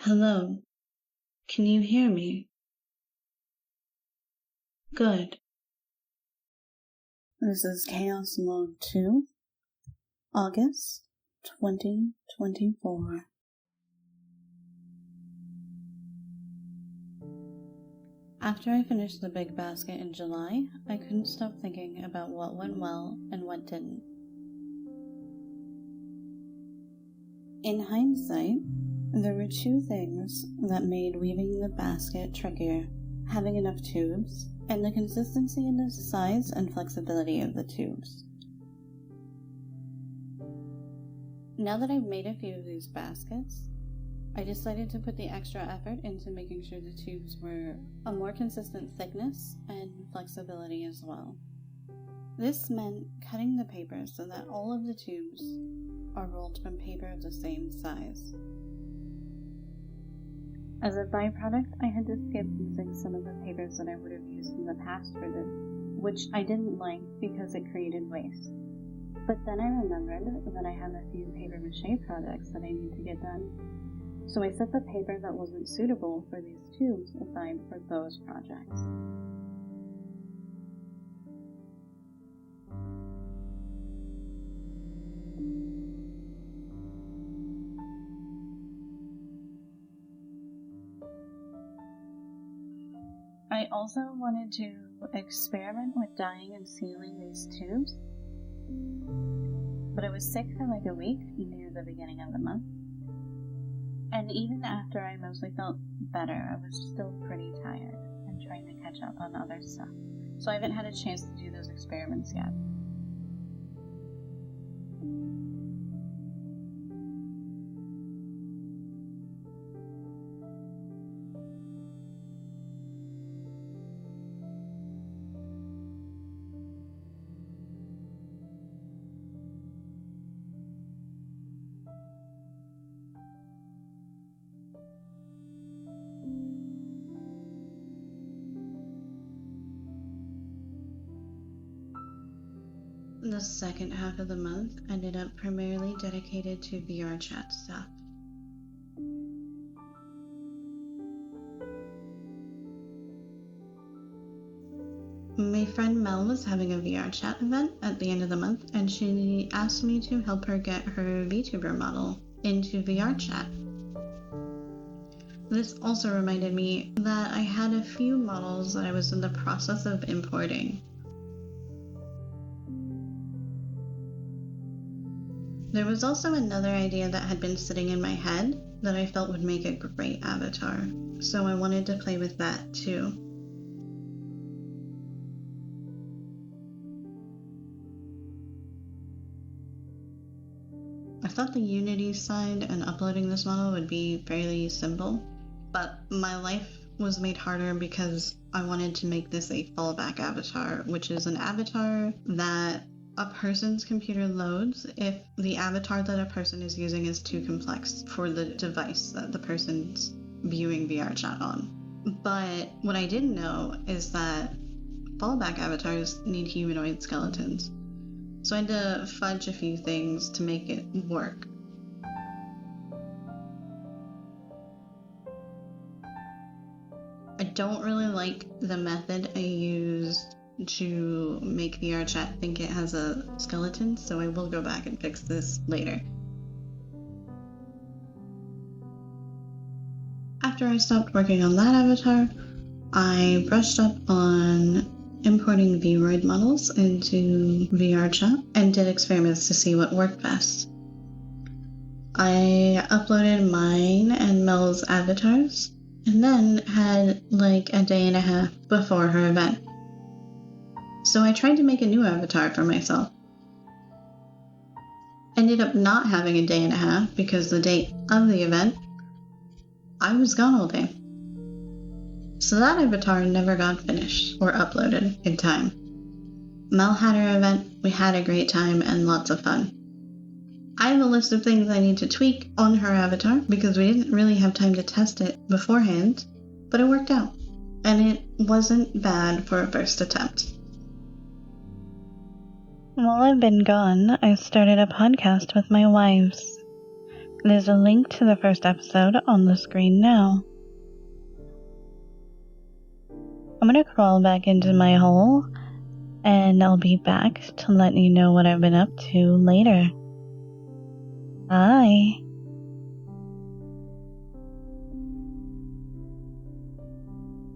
Hello, can you hear me? Good. This is Chaos Mode 2, August 2024. After I finished the big basket in July, I couldn't stop thinking about what went well and what didn't. In hindsight, there were two things that made weaving the basket trickier: having enough tubes, and the consistency in the size and flexibility of the tubes. Now that I've made a few of these baskets, I decided to put the extra effort into making sure the tubes were a more consistent thickness and flexibility as well. This meant cutting the paper so that all of the tubes are rolled from paper of the same size. As a byproduct, I had to skip using some of the papers that I would have used in the past for this, which I didn't like because it created waste. But then I remembered that I have a few paper mache projects that I need to get done, so I set the paper that wasn't suitable for these tubes aside for those projects. I also wanted to experiment with dyeing and sealing these tubes, but I was sick for like a week near the beginning of the month. And even after I mostly felt better, I was still pretty tired and trying to catch up on other stuff. So I haven't had a chance to do those experiments yet. The second half of the month ended up primarily dedicated to VR chat stuff. My friend Mel was having a VR chat event at the end of the month, and she asked me to help her get her VTuber model into VR chat. This also reminded me that I had a few models that I was in the process of importing. There was also another idea that had been sitting in my head that I felt would make a great avatar, so I wanted to play with that too. I thought the Unity side and uploading this model would be fairly simple, but my life was made harder because I wanted to make this a fallback avatar, which is an avatar that a person's computer loads if the avatar that a person is using is too complex for the device that the person's viewing VR chat on. But what I didn't know is that fallback avatars need humanoid skeletons. So I had to fudge a few things to make it work. I don't really like the method I used to make VR chat think it has a skeleton, so I will go back and fix this later. After I stopped working on that avatar, I brushed up on importing Vroid models into VR chat and did experiments to see what worked best. I uploaded mine and Mel's avatars, and then had like a day and a half before her event. So I tried to make a new avatar for myself. Ended up not having a day and a half because the date of the event, I was gone all day. So that avatar never got finished or uploaded in time. Mel had her event, we had a great time and lots of fun. I have a list of things I need to tweak on her avatar because we didn't really have time to test it beforehand, but it worked out, and it wasn't bad for a first attempt. While I've been gone, I started a podcast with my wives. There's a link to the first episode on the screen now. I'm gonna crawl back into my hole, and I'll be back to let you know what I've been up to later. Bye.